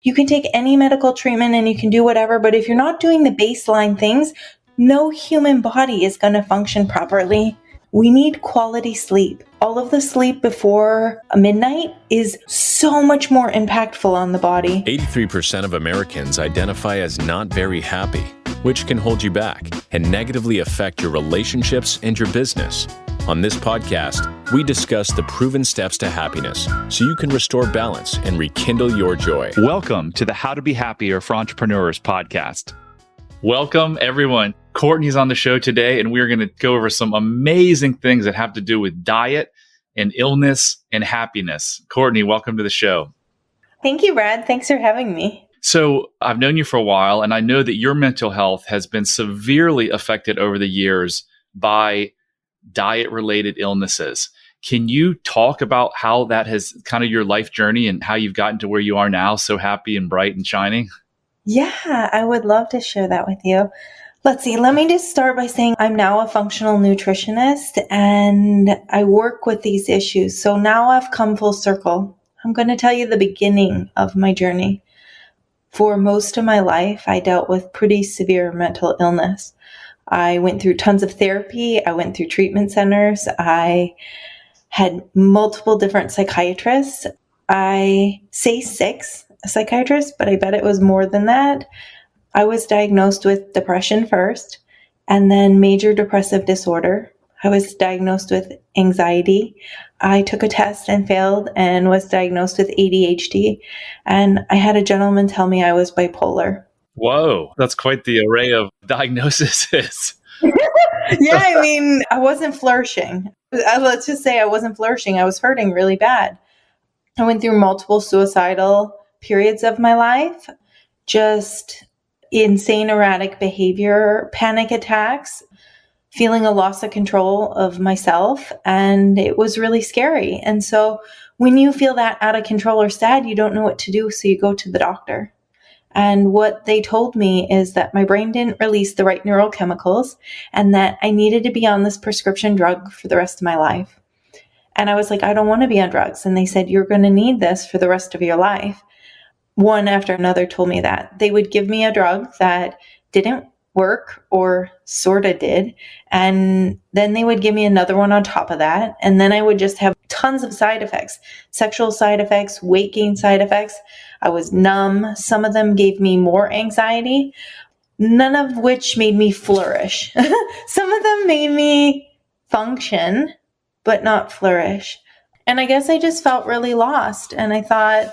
You can take any medical treatment and you can do whatever, but if you're not doing the baseline things, no human body is going to function properly. We need quality sleep. All of the sleep before midnight is so much more impactful on the body. 83% of Americans identify as not very happy, which can hold you back and negatively affect your relationships and your business. On this podcast, we discuss the proven steps to happiness so you can restore balance and rekindle your joy. Welcome to the How to Be Happier for Entrepreneurs podcast. Welcome, everyone. Courtney's on the show today, and we're going to go over some amazing things that have to do with diet and illness and happiness. Courtney, welcome to the show. Thank you, Brad. Thanks for having me. So I've known you for a while, and I know that your mental health has been severely affected over the years by diet-related illnesses. Can you talk about how that has kind of your life journey and how you've gotten to where you are now, so happy and bright and shining? Yeah, I would love to share that with you. Let's see. Let me just start by saying I'm now a functional nutritionist and I work with these issues. So now I've come full circle. I'm going to tell you the beginning of my journey. For most of my life, I dealt with pretty severe mental illness. I went through tons of therapy. I went through treatment centers. I had multiple different psychiatrists. I say 6 psychiatrists, but I bet it was more than that. I was diagnosed with depression first, and then major depressive disorder. I was diagnosed with anxiety. I took a test and failed and was diagnosed with ADHD. And I had a gentleman tell me I was bipolar. Whoa, that's quite the array of diagnoses. Yeah, I mean, I wasn't flourishing. Let's just say I wasn't flourishing. I was hurting really bad. I went through multiple suicidal periods of my life, just insane erratic behavior, panic attacks, feeling a loss of control of myself, and it was really scary. And so when you feel that out of control or sad, you don't know what to do, so you go to the doctor. And what they told me is that my brain didn't release the right neurochemicals and that I needed to be on this prescription drug for the rest of my life. And I was like, I don't want to be on drugs. And they said, you're going to need this for the rest of your life. One after another told me that. They would give me a drug that didn't work or sort of did. And then they would give me another one on top of that. And then I would just have tons of side effects, sexual side effects, weight gain side effects. I was numb. Some of them gave me more anxiety, none of which made me flourish. Some of them made me function, but not flourish. And I guess I just felt really lost. And I thought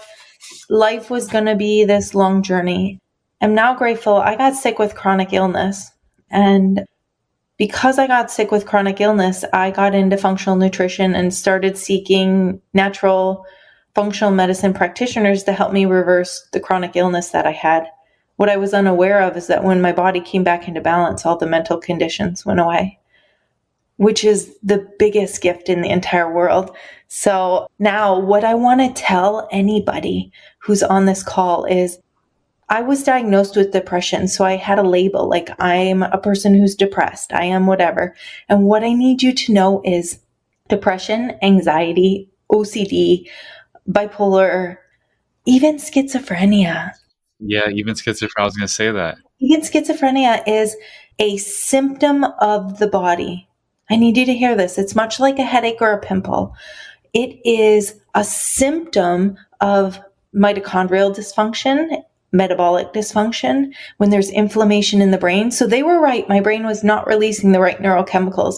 life was going to be this long journey. I'm now grateful I got sick with chronic illness. And because I got sick with chronic illness, I got into functional nutrition and started seeking natural functional medicine practitioners to help me reverse the chronic illness that I had. What I was unaware of is that when my body came back into balance, all the mental conditions went away, which is the biggest gift in the entire world. So now what I want to tell anybody who's on this call is I was diagnosed with depression. So I had a label like I'm a person who's depressed. I am whatever. And what I need you to know is depression, anxiety, OCD, bipolar, even schizophrenia. Yeah, even schizophrenia. I was going to say that. Even schizophrenia is a symptom of the body. I need you to hear this. It's much like a headache or a pimple. It is a symptom of mitochondrial dysfunction, metabolic dysfunction, when there's inflammation in the brain. So they were right. My brain was not releasing the right neurochemicals.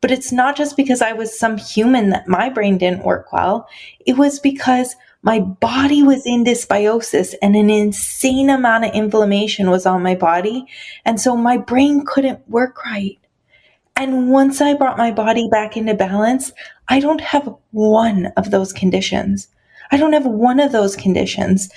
But it's not just because I was some human that my brain didn't work well. It was because my body was in dysbiosis and an insane amount of inflammation was on my body. And so my brain couldn't work right. And once I brought my body back into balance, I don't have one of those conditions. I don't have one of those conditions.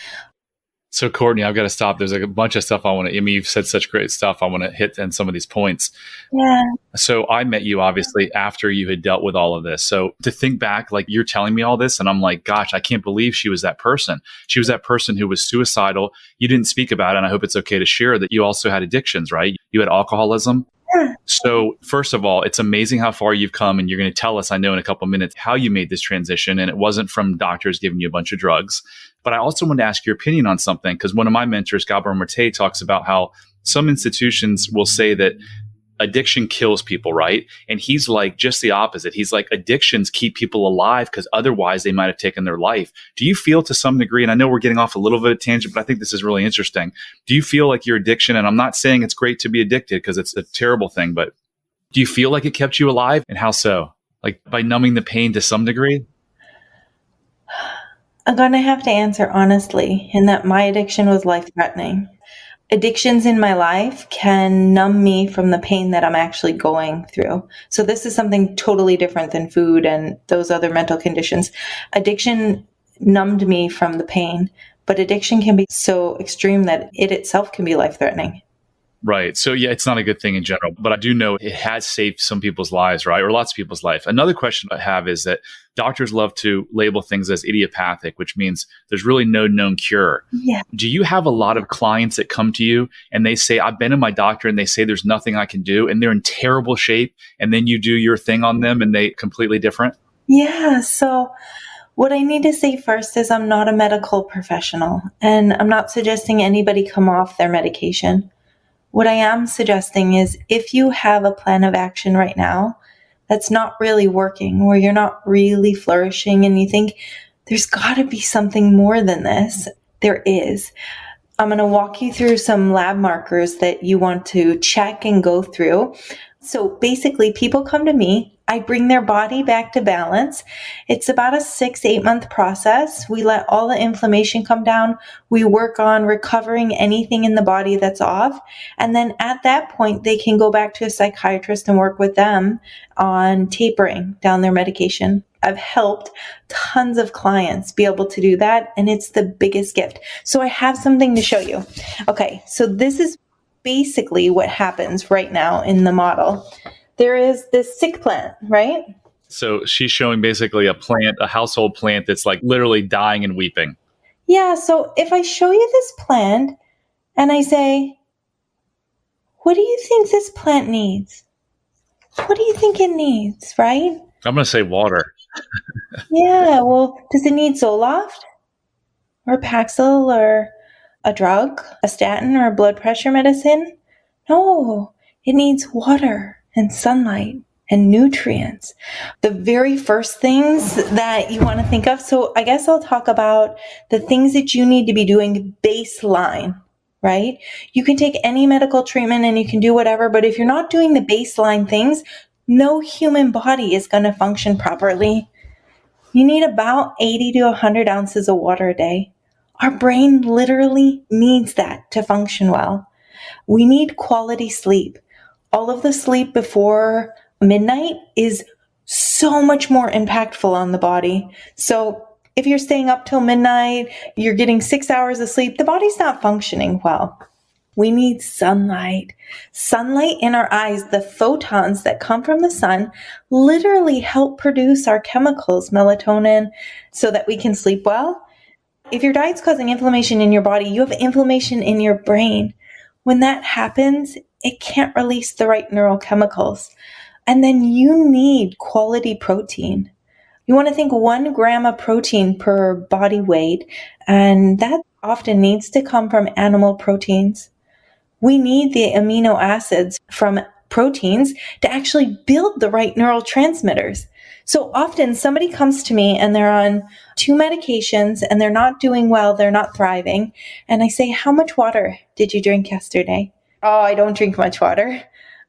So Courtney, I've got to stop. There's like a bunch of stuff you've said such great stuff. I want to hit in some of these points. Yeah. So I met you obviously after you had dealt with all of this. So to think back, like you're telling me all this and I'm like, gosh, I can't believe she was that person. She was that person who was suicidal. You didn't speak about it. And I hope it's okay to share that you also had addictions, right? You had alcoholism. Yeah. So first of all, it's amazing how far you've come, and you're going to tell us, I know in a couple of minutes, how you made this transition. And it wasn't from doctors giving you a bunch of drugs. But I also want to ask your opinion on something, because one of my mentors, Gabor Mate, talks about how some institutions will say that addiction kills people, right? And he's like just the opposite. He's like, addictions keep people alive because otherwise they might have taken their life. Do you feel to some degree, and I know we're getting off a little bit of tangent, but I think this is really interesting. Do you feel like your addiction, and I'm not saying it's great to be addicted because it's a terrible thing, but do you feel like it kept you alive, and how so? Like by numbing the pain to some degree? I'm going to have to answer honestly in that my addiction was life-threatening. Addictions in my life can numb me from the pain that I'm actually going through. So this is something totally different than food and those other mental conditions. Addiction numbed me from the pain, but addiction can be so extreme that it itself can be life-threatening. Right. So yeah, it's not a good thing in general, but I do know it has saved some people's lives, right? Or lots of people's life. Another question I have is that doctors love to label things as idiopathic, which means there's really no known cure. Yeah. Do you have a lot of clients that come to you and they say, I've been to my doctor and they say there's nothing I can do, and they're in terrible shape, and then you do your thing on them and they completely different? Yeah. So what I need to say first is I'm not a medical professional, and I'm not suggesting anybody come off their medication. What I am suggesting is if you have a plan of action right now that's not really working, where you're not really flourishing, and you think there's got to be something more than this, there is. I'm going to walk you through some lab markers that you want to check and go through. So basically, people come to me. I bring their body back to balance. It's about a 6-8 month process. We let all the inflammation come down. We work on recovering anything in the body that's off. And then at that point, they can go back to a psychiatrist and work with them on tapering down their medication. I've helped tons of clients be able to do that, and it's the biggest gift. So I have something to show you. Okay, so this is basically what happens right now in the model. There is this sick plant, right? So she's showing basically a plant, a household plant that's like literally dying and weeping. Yeah, so if I show you this plant and I say, what do you think this plant needs? What do you think it needs, right? I'm going to say water. Yeah, well, does it need Zoloft or Paxil or a drug, a statin or a blood pressure medicine? No, it needs water and sunlight and nutrients. The very first things that you want to think of. So I guess I'll talk about the things that you need to be doing baseline, right? You can take any medical treatment and you can do whatever, but if you're not doing the baseline things, no human body is going to function properly. You need about 80 to 100 ounces of water a day. Our brain literally needs that to function well. We need quality sleep. All of the sleep before midnight is so much more impactful on the body. So if you're staying up till midnight, you're getting 6 hours of sleep, the body's not functioning well. We need sunlight. Sunlight in our eyes, the photons that come from the sun, literally help produce our chemicals, melatonin, so that we can sleep well. If your diet's causing inflammation in your body, you have inflammation in your brain. When that happens, it can't release the right neurochemicals. And then you need quality protein. You want to think 1 gram of protein per body weight, and that often needs to come from animal proteins. We need the amino acids from proteins to actually build the right neurotransmitters. So often somebody comes to me and they're on 2 medications and they're not doing well, they're not thriving. And I say, how much water did you drink yesterday? Oh, I don't drink much water.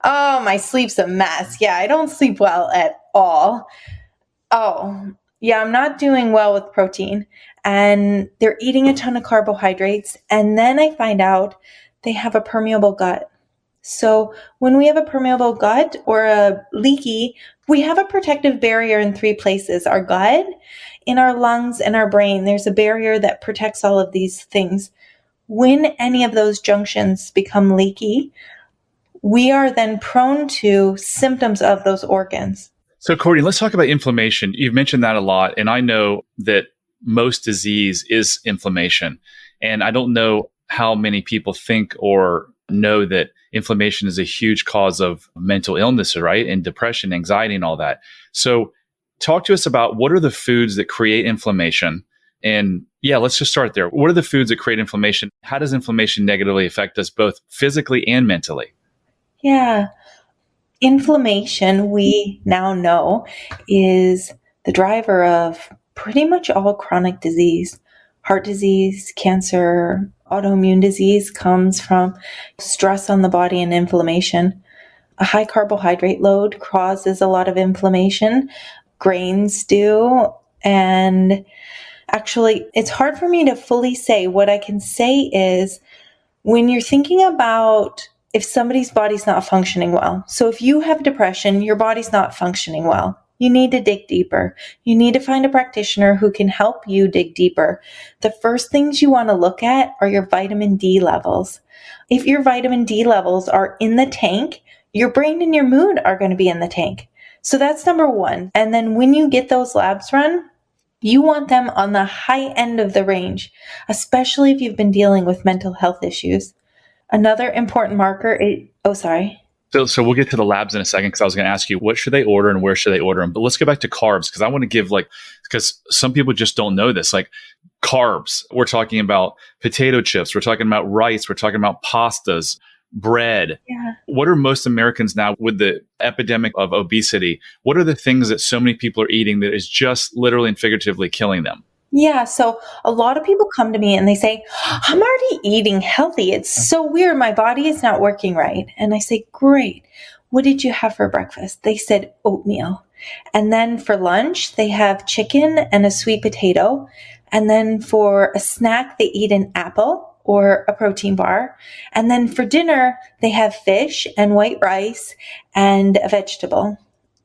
Oh, my sleep's a mess. Yeah, I don't sleep well at all. Oh, yeah, I'm not doing well with protein. And they're eating a ton of carbohydrates. And then I find out they have a permeable gut. So when we have a permeable gut or a leaky, we have a protective barrier in 3 places: our gut, in our lungs, and our brain. There's a barrier that protects all of these things. When any of those junctions become leaky, we are then prone to symptoms of those organs. So Courtney, let's talk about inflammation. You've mentioned that a lot, and I know that most disease is inflammation. And I don't know how many people think or know that inflammation is a huge cause of mental illness, right? And depression, anxiety, and all that. So talk to us about what are the foods that create inflammation? And yeah, let's just start there. What are the foods that create inflammation? How does inflammation negatively affect us both physically and mentally? Yeah. Inflammation, we now know, is the driver of pretty much all chronic disease. Heart disease, cancer, autoimmune disease comes from stress on the body and inflammation. A high carbohydrate load causes a lot of inflammation. Grains do. And actually, it's hard for me to fully say. What I can say is when you're thinking about if somebody's body's not functioning well. So if you have depression, your body's not functioning well. You need to dig deeper. You need to find a practitioner who can help you dig deeper. The first things you want to look at are your vitamin D levels. If your vitamin D levels are in the tank, your brain and your mood are going to be in the tank. So that's number one. And then when you get those labs run, you want them on the high end of the range, especially if you've been dealing with mental health issues. Another important marker is, So we'll get to the labs in a second because I was going to ask you what should they order and where should they order them. But let's go back to carbs because I want to give because some people just don't know this. Like carbs, we're talking about potato chips, we're talking about rice, we're talking about pastas, bread. Yeah. What are most Americans now with the epidemic of obesity? What are the things that so many people are eating that is just literally and figuratively killing them? Yeah, so a lot of people come to me and they say, I'm already eating healthy. It's so weird. My body is not working right. And I say, great. What did you have for breakfast? They said oatmeal. And then for lunch, they have chicken and a sweet potato. And then for a snack, they eat an apple or a protein bar. And then for dinner, they have fish and white rice and a vegetable.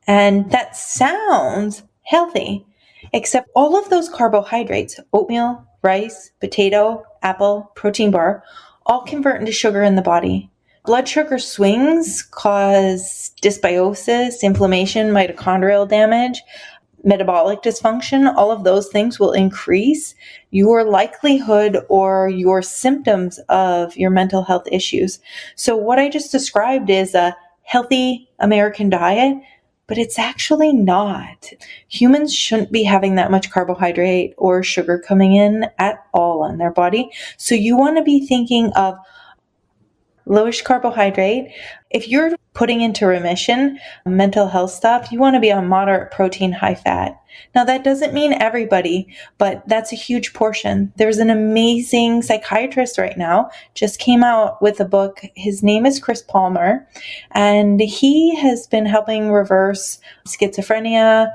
And that sounds healthy. Except all of those carbohydrates, oatmeal, rice, potato, apple, protein bar, all convert into sugar in the body. Blood sugar swings cause dysbiosis, inflammation, mitochondrial damage, metabolic dysfunction. All of those things will increase your likelihood or your symptoms of your mental health issues. So what I just described is a healthy American diet, but it's actually not. Humans shouldn't be having that much carbohydrate or sugar coming in at all in their body. So you want to be thinking of lowish carbohydrate. If you're putting into remission mental health stuff, you want to be on moderate protein, high fat. Now, that doesn't mean everybody, but that's a huge portion. There's an amazing psychiatrist right now, just came out with a book. His name is Chris Palmer, and he has been helping reverse schizophrenia,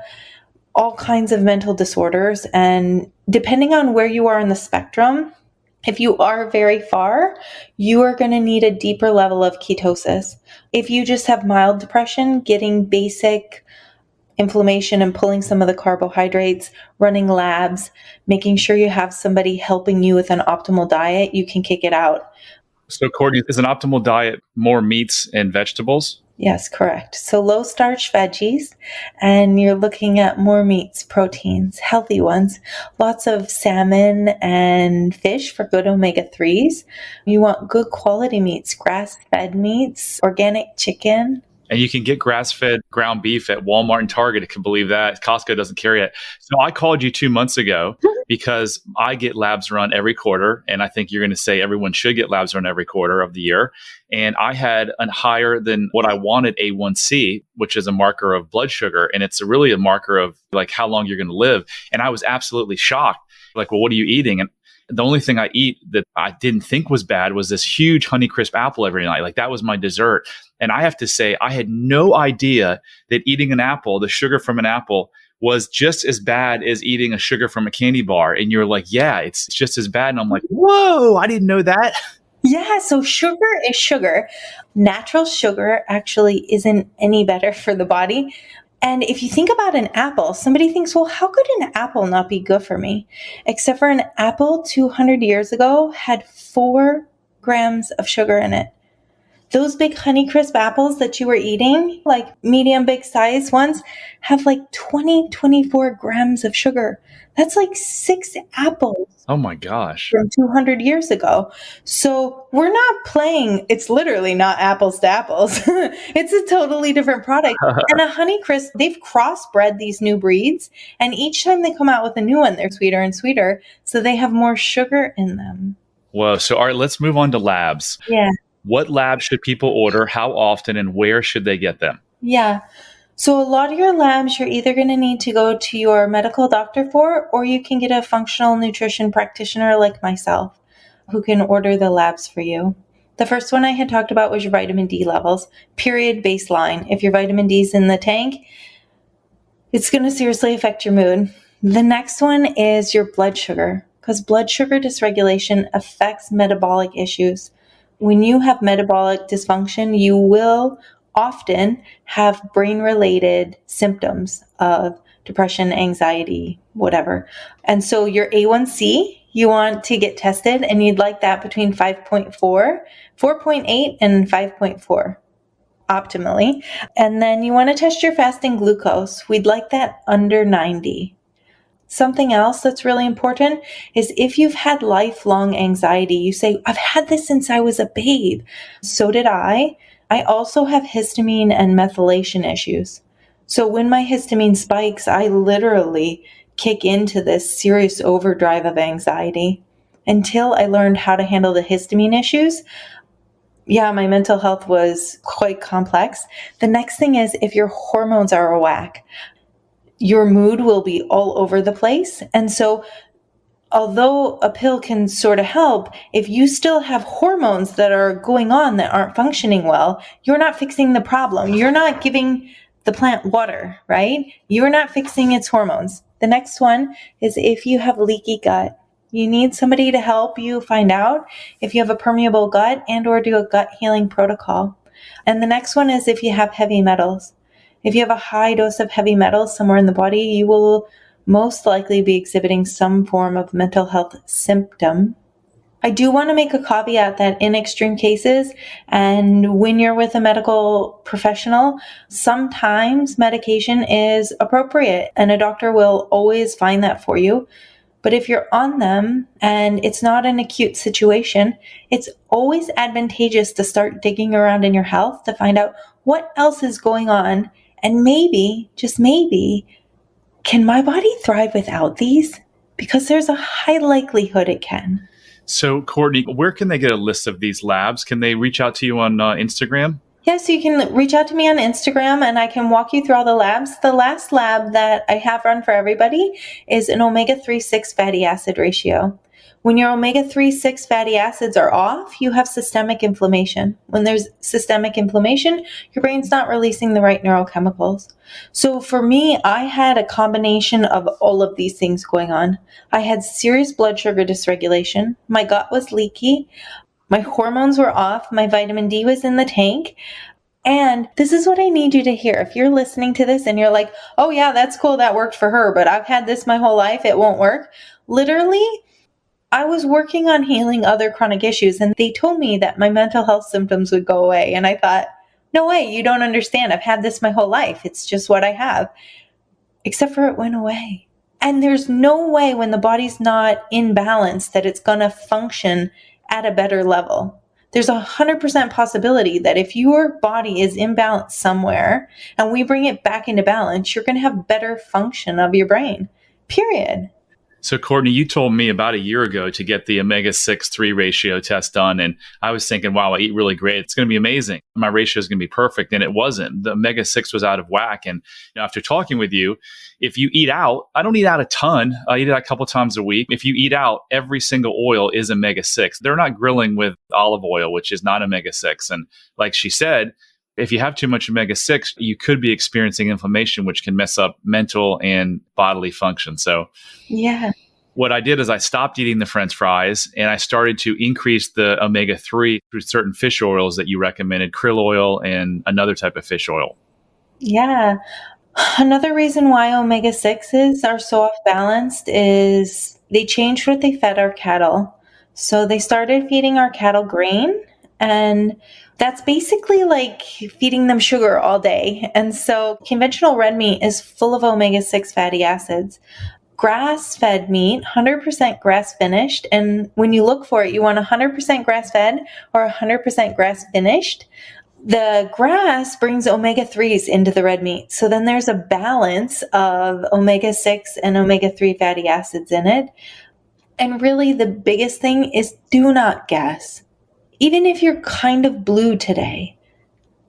all kinds of mental disorders. And depending on where you are in the spectrum, if you are very far, you are going to need a deeper level of ketosis. If you just have mild depression, getting basic inflammation and pulling some of the carbohydrates, running labs, making sure you have somebody helping you with an optimal diet, you can kick it out. So, Courtney, is an optimal diet more meats and vegetables? Yes, correct. So low starch veggies, and you're looking at more meats, proteins, healthy ones, lots of salmon and fish for good omega-3s. You want good quality meats, grass-fed meats, organic chicken. And you can get grass-fed ground beef at Walmart and Target. I can believe that. Costco doesn't carry it. So I called you 2 months ago because I get labs run every quarter. And I think you're going to say everyone should get labs run every quarter of the year. And I had a higher than what I wanted A1C, which is a marker of blood sugar. And it's really a marker of like how long you're going to live. And I was absolutely shocked. Like, well, what are you eating? And the only thing I eat that I didn't think was bad was this huge Honeycrisp apple every night. Like that was my dessert. And I have to say, I had no idea that eating an apple, the sugar from an apple, was just as bad as eating a sugar from a candy bar. And you're like, yeah, it's just as bad. And I'm like, whoa, I didn't know that. Yeah, so sugar is sugar. Natural sugar actually isn't any better for the body. And if you think about an apple, somebody thinks, well, how could an apple not be good for me? Except for an apple 200 years ago had 4 grams of sugar in it. Those big Honeycrisp apples that you were eating, like medium big size ones, have like 20, 24 grams of sugar. That's like 6 apples Oh my gosh. from 200 years ago. So we're not playing, it's literally not apples to apples. It's a totally different product. And a Honeycrisp, they've crossbred these new breeds. And each time they come out with a new one, they're sweeter and sweeter. So they have more sugar in them. Whoa. So, all right, let's move on to labs. Yeah. What labs should people order? How often and where should they get them? Yeah. So a lot of your labs, you're either going to need to go to your medical doctor for, or you can get a functional nutrition practitioner like myself who can order the labs for you. The first one I had talked about was your vitamin D levels, period, baseline. If your vitamin D is in the tank, it's going to seriously affect your mood. The next one is your blood sugar, because blood sugar dysregulation affects metabolic issues. When you have metabolic dysfunction, you will often have brain-related symptoms of depression, anxiety, whatever. And so your A1C, you want to get tested, and you'd like that between 5.4, 4.8, and 5.4 optimally. And then you want to test your fasting glucose. We'd like that under 90. Something else that's really important is if you've had lifelong anxiety, you say, I've had this since I was a babe. So did I. I also have histamine and methylation issues. So when my histamine spikes, I literally kick into this serious overdrive of anxiety. Until I learned how to handle the histamine issues, yeah, my mental health was quite complex. The next thing is if your hormones are a whack, your mood will be all over the place. And so although a pill can sort of help, if you still have hormones that are going on that aren't functioning well, you're not fixing the problem. You're not giving the plant water, right? You're not fixing its hormones. The next one is if you have leaky gut. You need somebody to help you find out if you have a permeable gut and or do a gut healing protocol. And the next one is if you have heavy metals. If you have a high dose of heavy metals somewhere in the body, you will most likely be exhibiting some form of mental health symptom. I do want to make a caveat that in extreme cases, and when you're with a medical professional, sometimes medication is appropriate and a doctor will always find that for you. But if you're on them and it's not an acute situation, it's always advantageous to start digging around in your health to find out what else is going on. And maybe, just maybe, can my body thrive without these? Because there's a high likelihood it can. So, Courtney, where can they get a list of these labs? Can they reach out to you on Instagram? Yes, you can reach out to me on Instagram and I can walk you through all the labs. The last lab that I have run for everybody is an omega-3/6 fatty acid ratio. When your omega-3/6 fatty acids are off, you have systemic inflammation. When there's systemic inflammation, your brain's not releasing the right neurochemicals. So for me, I had a combination of all of these things going on. I had serious blood sugar dysregulation. My gut was leaky. My hormones were off. My vitamin D was in the tank. And this is what I need you to hear. If you're listening to this and you're like, oh yeah, that's cool. That worked for her, but I've had this my whole life. It won't work. Literally, I was working on healing other chronic issues and they told me that my mental health symptoms would go away. And I thought, no way, you don't understand. I've had this my whole life. It's just what I have. Except for it went away. And there's no way when the body's not in balance that it's going to function at a better level. There's 100% possibility that if your body is imbalanced somewhere and we bring it back into balance, you're going to have better function of your brain, period. So, Courtney, you told me about a year ago to get the omega-6/3 ratio test done. And I was thinking, wow, I eat really great. It's going to be amazing. My ratio is going to be perfect. And it wasn't. The omega-6 was out of whack. And after talking with you, if you eat out, I don't eat out a ton. I eat out a couple times a week. If you eat out, every single oil is omega-6. They're not grilling with olive oil, which is not omega-6. And like she said, if you have too much omega-6, you could be experiencing inflammation, which can mess up mental and bodily function. So yeah, what I did is I stopped eating the French fries and I started to increase the omega-3 through certain fish oils that you recommended, krill oil and another type of fish oil. Yeah. Another reason why omega-6s are so off balanced is they changed what they fed our cattle. So they started feeding our cattle grain, and that's basically like feeding them sugar all day. And so conventional red meat is full of omega-6 fatty acids. grass-fed meat, 100% grass-finished. And when you look for it, you want 100% grass-fed or 100% grass-finished. The grass brings omega-3s into the red meat. So then there's a balance of omega-6 and omega-3 fatty acids in it. And really the biggest thing is do not guess. Even if you're kind of blue today,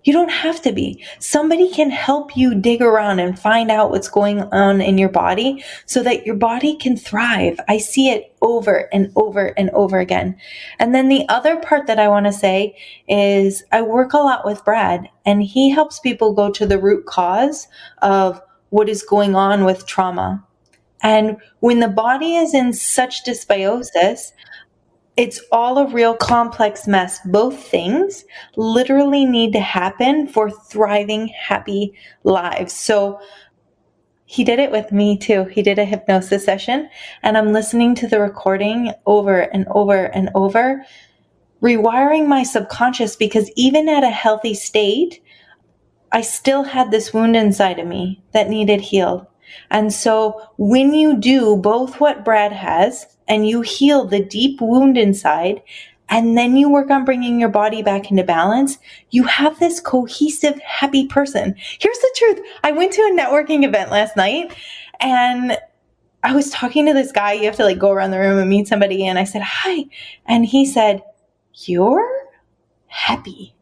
you don't have to be. Somebody can help you dig around and find out what's going on in your body so that your body can thrive. I see it over and over and over again. And then the other part that I want to say is I work a lot with Brad, and he helps people go to the root cause of what is going on with trauma. And when the body is in such dysbiosis, it's all a real complex mess. Both things literally need to happen for thriving, happy lives. So he did it with me too. He did a hypnosis session, and I'm listening to the recording over and over and over, rewiring my subconscious, because even at a healthy state, I still had this wound inside of me that needed healed. And so when you do both what Brad has and you heal the deep wound inside, and then you work on bringing your body back into balance, you have this cohesive, happy person. Here's the truth. I went to a networking event last night, and I was talking to this guy. You have to like go around the room and meet somebody. And I said, hi. And he said, you're happy.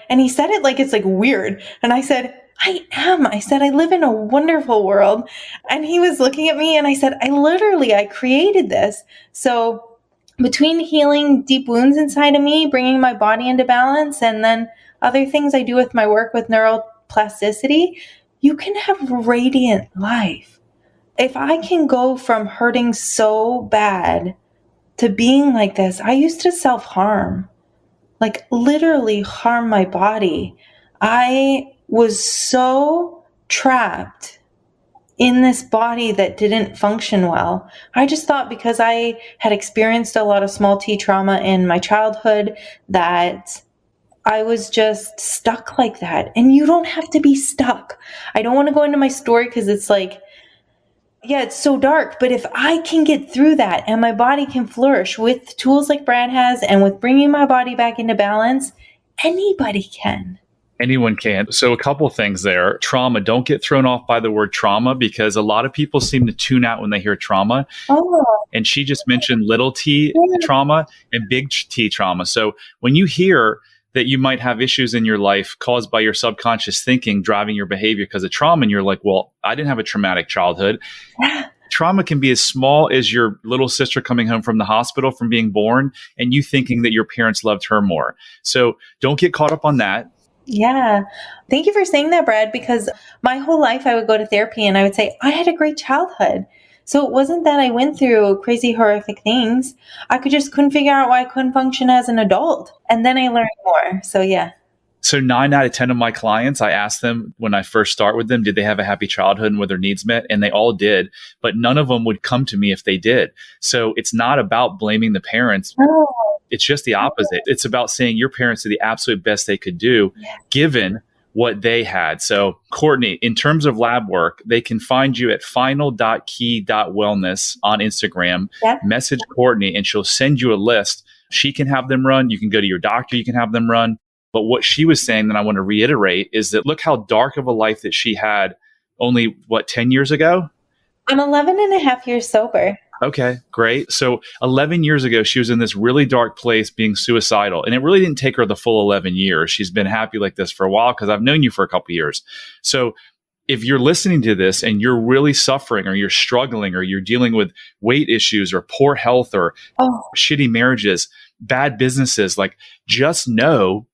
And he said it like it's like weird. And I said, I am. I said, I live in a wonderful world. And he was looking at me, and I said, I created this. So between healing deep wounds inside of me, bringing my body into balance, and then other things I do with my work with neuroplasticity, you can have a radiant life. If I can go from hurting so bad to being like this, I used to self-harm, like literally harm my body. I was so trapped in this body that didn't function well. I just thought because I had experienced a lot of small T trauma in my childhood that I was just stuck like that. And you don't have to be stuck. I don't want to go into my story because it's like, yeah, it's so dark. But if I can get through that and my body can flourish with tools like Brad has and with bringing my body back into balance, anybody can. Anyone can. So a couple of things there. Trauma. Don't get thrown off by the word trauma, because a lot of people seem to tune out when they hear trauma. Oh. And she just mentioned little t trauma and big T trauma. So when you hear that you might have issues in your life caused by your subconscious thinking driving your behavior because of trauma, and you're like, well, I didn't have a traumatic childhood. Trauma can be as small as your little sister coming home from the hospital from being born and you thinking that your parents loved her more. So don't get caught up on that. Yeah. Thank you for saying that, Brad, because my whole life I would go to therapy and I would say, I had a great childhood. So it wasn't that I went through crazy, horrific things. I just couldn't figure out why I couldn't function as an adult. And then I learned more. So yeah. So 9 out of 10 of my clients, I asked them when I first start with them, did they have a happy childhood and were their needs met? And they all did, but none of them would come to me if they did. So it's not about blaming the parents. Oh. It's just the opposite. It's about saying your parents did the absolute best they could do, given what they had. So Courtney, in terms of lab work, they can find you at final.key.wellness on Instagram. Yeah. Message Courtney and she'll send you a list. She can have them run. You can go to your doctor. You can have them run. But what she was saying that I want to reiterate is that look how dark of a life that she had only, 10 years ago? I'm 11 and a half years sober. Okay, great. So 11 years ago, she was in this really dark place being suicidal. And it really didn't take her the full 11 years. She's been happy like this for a while because I've known you for a couple of years. So if you're listening to this and you're really suffering or you're struggling or you're dealing with weight issues or poor health or shitty marriages, bad businesses, just know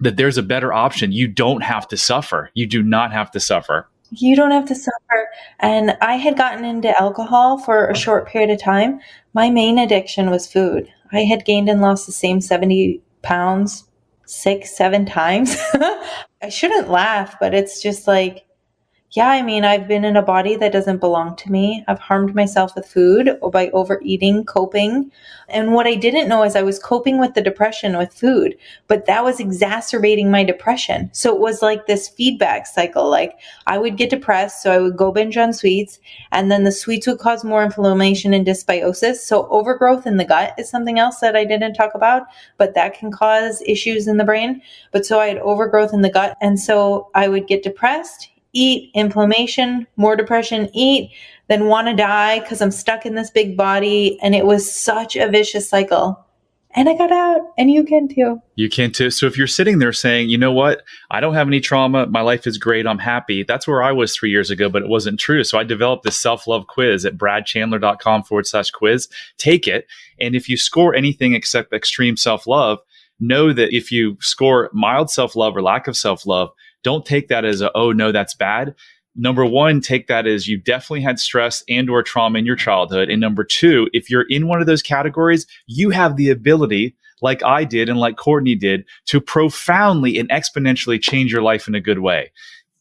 that there's a better option. You don't have to suffer. You do not have to suffer. You don't have to suffer. And I had gotten into alcohol for a short period of time. My main addiction was food. I had gained and lost the same 70 pounds 6-7 times. I shouldn't laugh, but it's just like, Yeah, I mean, I've been in a body that doesn't belong to me. I've harmed myself with food or by overeating, coping. And what I didn't know is I was coping with the depression with food, but that was exacerbating my depression. So it was like this feedback cycle. Like I would get depressed, so I would go binge on sweets, and then the sweets would cause more inflammation and dysbiosis. So overgrowth in the gut is something else that I didn't talk about, but that can cause issues in the brain. But so I had overgrowth in the gut. And so I would get depressed, eat, inflammation, more depression, eat, then want to die because I'm stuck in this big body. And it was such a vicious cycle. And I got out, and you can too. You can too. So if you're sitting there saying, you know what, I don't have any trauma, my life is great, I'm happy. That's where I was 3 years ago, but it wasn't true. So I developed this self-love quiz at bradchandler.com/quiz. Take it. And if you score anything except extreme self-love, know that if you score mild self-love or lack of self-love, don't take that as oh no, that's bad. Number one, take that as you definitely had stress and or trauma in your childhood. And number two, if you're in one of those categories, you have the ability, like I did and like Courtney did, to profoundly and exponentially change your life in a good way.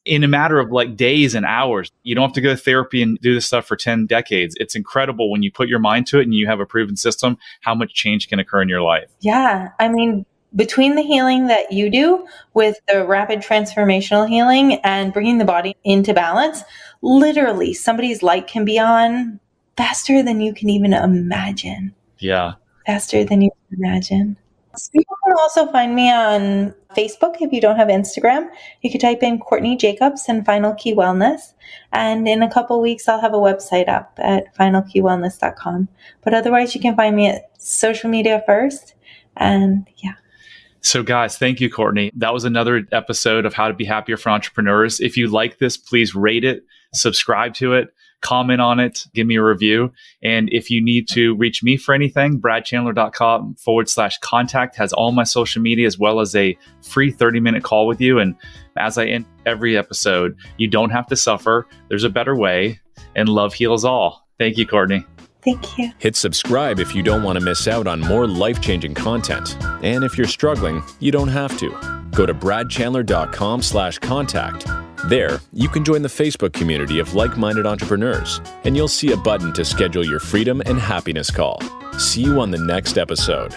In a matter of like days and hours. You don't have to go to therapy and do this stuff for 10 decades. It's incredible when you put your mind to it and you have a proven system, how much change can occur in your life. Yeah. I mean, between the healing that you do with the rapid transformational healing and bringing the body into balance, literally somebody's light can be on faster than you can even imagine. Yeah. Faster than you can imagine. So you can also find me on Facebook. If you don't have Instagram, you can type in Courtney Jacobs and Final Key Wellness. And in a couple weeks, I'll have a website up at finalkeywellness.com. But otherwise, you can find me at social media first. And yeah. So guys, thank you, Courtney. That was another episode of How to Be Happier for Entrepreneurs. If you like this, please rate it, subscribe to it, comment on it, give me a review. And if you need to reach me for anything, bradchandler.com/contact has all my social media as well as a free 30-minute call with you. And as I end every episode, you don't have to suffer. There's a better way, and love heals all. Thank you, Courtney. Thank you. Hit subscribe if you don't want to miss out on more life-changing content. And if you're struggling, you don't have to. Go to bradchandler.com/contact. There, you can join the Facebook community of like-minded entrepreneurs, and you'll see a button to schedule your freedom and happiness call. See you on the next episode.